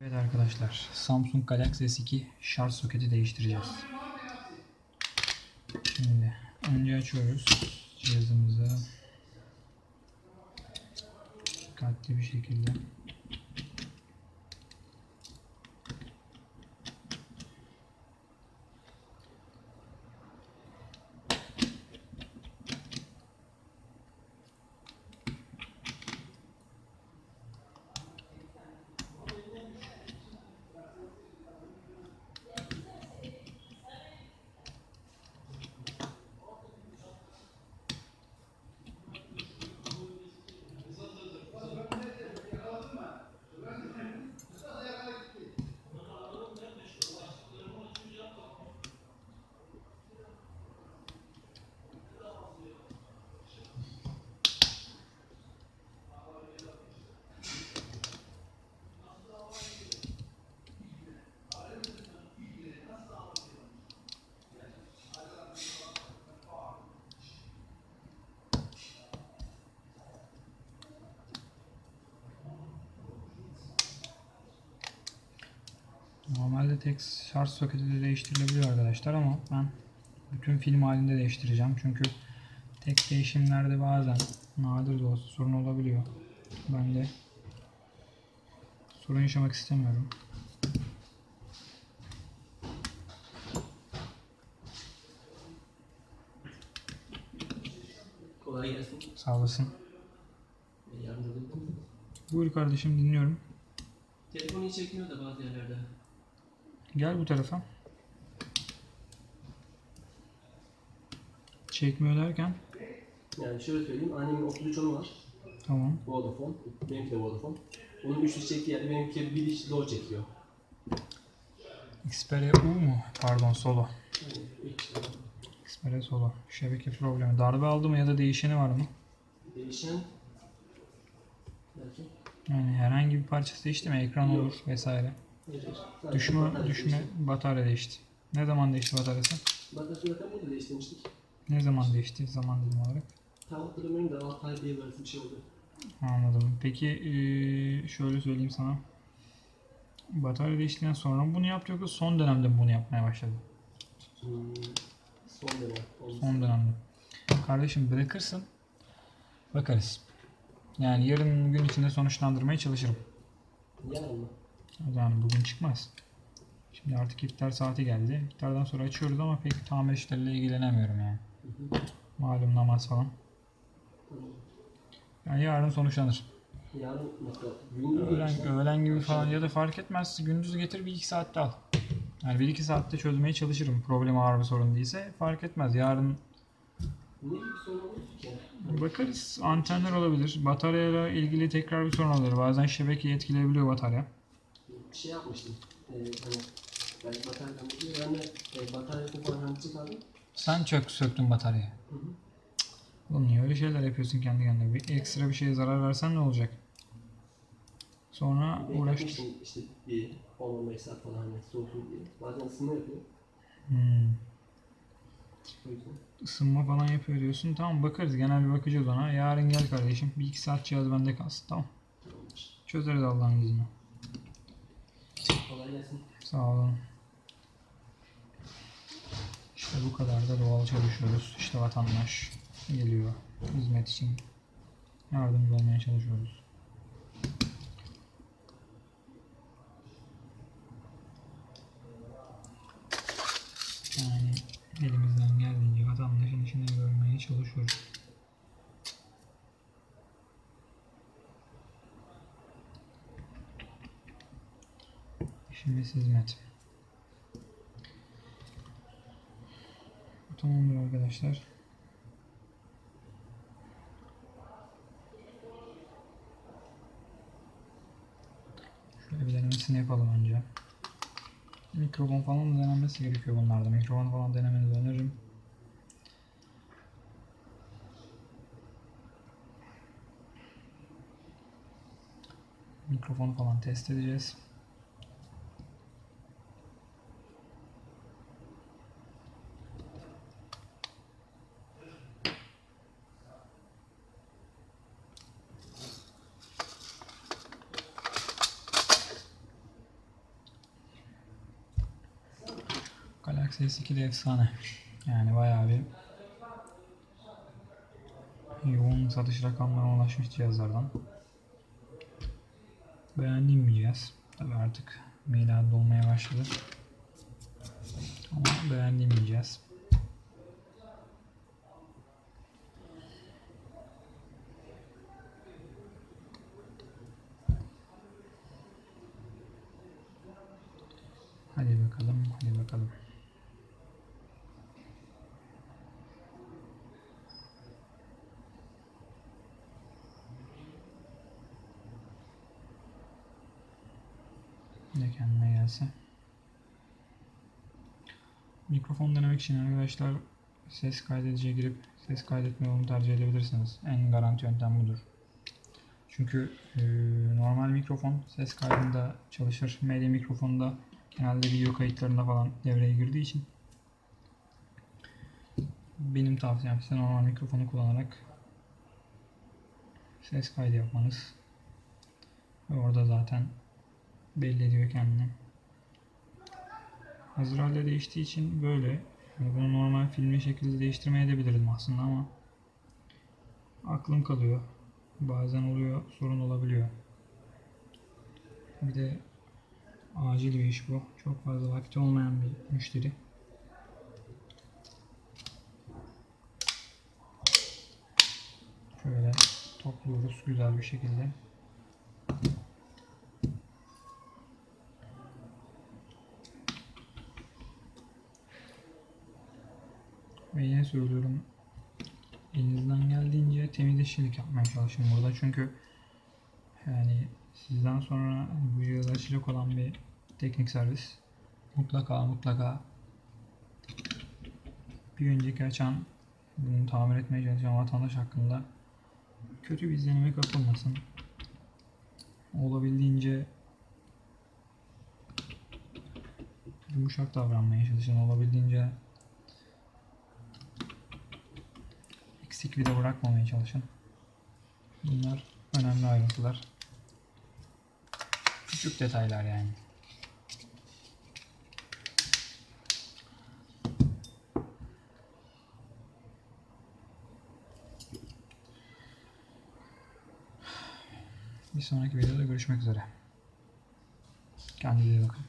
Evet arkadaşlar, Samsung Galaxy S2 şarj soketi değiştireceğiz. Şimdi önce açıyoruz cihazımızı dikkatli bir şekilde. Normalde tek şarj soketi de değiştirilebiliyor arkadaşlar ama ben bütün film halinde değiştireceğim. Çünkü tek değişimlerde bazen nadir de olsa sorun olabiliyor. Ben de sorun yaşamak istemiyorum. Kolay gelsin. Sağ olasın. Yardımcı olabilir miyim? Buyur kardeşim, dinliyorum. Telefonu hiç çekmiyor da bazı yerlerde. Gel bu tarafa. Çekmiyor derken? Yani şöyle söyleyeyim, annemin 3310 var. Tamam. Vodafone, benimki de Vodafone. Onun 300 çektiği yerde benimki bir iş low çekiyor. Xperia U mu? Pardon, Solo. Yani Xperia Solo. Şebeke problemi. Darbe aldı mı ya da değişeni var mı? değişen... Belki. Yani herhangi bir parçası değişti mi? Ekran Yok. olur vesaire. Hayır. Düşme batarya değişti. Ne zaman değişti bataryası? Bataryası zaten burada değiştirmiştik. Ne zaman değişti? Zaman dilimi olarak. Tam hatırlamıyorum da 6 ay diye böyle bir şey oldu. Anladım. Peki şöyle söyleyeyim sana. Batarya değiştikten sonra mı bunu yaptı yoksa son dönemde mi bunu yapmaya başladı? Son dönem. Son dönemde. Kardeşim bırakırsın. Bakarız. Yani yarın gün içinde sonuçlandırmaya çalışırım. Yarın mı? Yani bugün çıkmaz. Şimdi artık iftar saati geldi. İftardan sonra açıyoruz ama pek tamir işleriyle ilgilenemiyorum yani. Malum namaz falan. Tamam. Yani yarın sonuçlanır. Yarın mesela Öğlen gibi falan ya da fark etmez. Gündüz getir, 1-2 saatte al. Yani 1-2 saatte çözmeye çalışırım. Problem ağır bir sorun değilse fark etmez. Yarın ne gibi sorun olur ki? bakarız. Antenler olabilir. Bataryayla ilgili tekrar bir sorun olabilir. Bazen şebekeyi etkileyebiliyor batarya. Bir şey yapmıştım. Hani belki bataryadan gidiyor. Ben de bataryasını falan hani çıkardım. Sen söktün bataryayı. Hı hı. Oğlum niye öyle şeyler yapıyorsun kendi kendine? Bir ekstra bir şeye zarar versen ne olacak? Sonra uğraştır. Beklemiştim işte bir 10-15 saat falan hani soğusun diye. Bazen ısınma yapıyor. O yüzden. Isınma falan yapıyor diyorsun. Tamam, bakarız. Genel bir bakacağız ona. Yarın gel kardeşim. 1-2 saat cihaz bende kalsın. Tamam. Tamamdır. Çözeriz Allah'ın izniyle. Kolay gelsin. Sağ olun. İşte bu kadar da doğal çalışıyoruz. İşte vatandaş geliyor. Hizmet için yardımcı olmaya çalışıyoruz. Yani elimizden geldiğince vatandaşın işini görmeye çalışıyoruz. İşimiz hizmet. Tamamdır arkadaşlar. Şöyle bir denemesini yapalım önce. Mikrofon falan da denenmesi gerekiyor bunlarda. Mikrofon falan denemenizi öneririm. Mikrofonu falan test edeceğiz. Galaxy S2 de efsane. Yani bayağı bir yoğun satış rakamlarına ulaşmış cihazlardan. Beğendiğim bir cihaz. Tabi artık miladı dolmaya başladı. Ama beğendiğim bir cihaz. Hadi bakalım, hadi bakalım. Bir de kendine gelse. Mikrofon denemek için arkadaşlar ses kaydediciye girip ses kaydetme yolunu tercih edebilirsiniz. En garanti yöntem budur. Çünkü normal mikrofon ses kaydında çalışır. Medya mikrofonu da genelde video kayıtlarında falan devreye girdiği için benim tavsiyem size normal mikrofonu kullanarak ses kaydı yapmanız. Ve orada zaten belli ediyor kendini. Hazır halde değiştiği için böyle. Yani bunu normal filmli şekilde değiştirmeye edebilirdim aslında ama aklım kalıyor. Bazen oluyor, sorun olabiliyor. Bir de acil bir iş bu. Çok fazla vakti olmayan bir müşteri. Şöyle topluyoruz güzel bir şekilde. Ve yine söylüyorum, elinizden geldiğince temiz işçilik yapmaya çalışın burada. Çünkü yani sizden sonra bu cihazı açacak olan bir teknik servis mutlaka bir önceki açan, bunu tamir etmeye çalışan vatandaş hakkında kötü bir izlenime kapılmasın. Olabildiğince yumuşak davranmaya çalışın. Olabildiğince eksik vida bırakmamaya çalışın. Bunlar önemli ayrıntılar. Küçük detaylar yani. Bir sonraki videoda görüşmek üzere. Kendinize iyi bakın.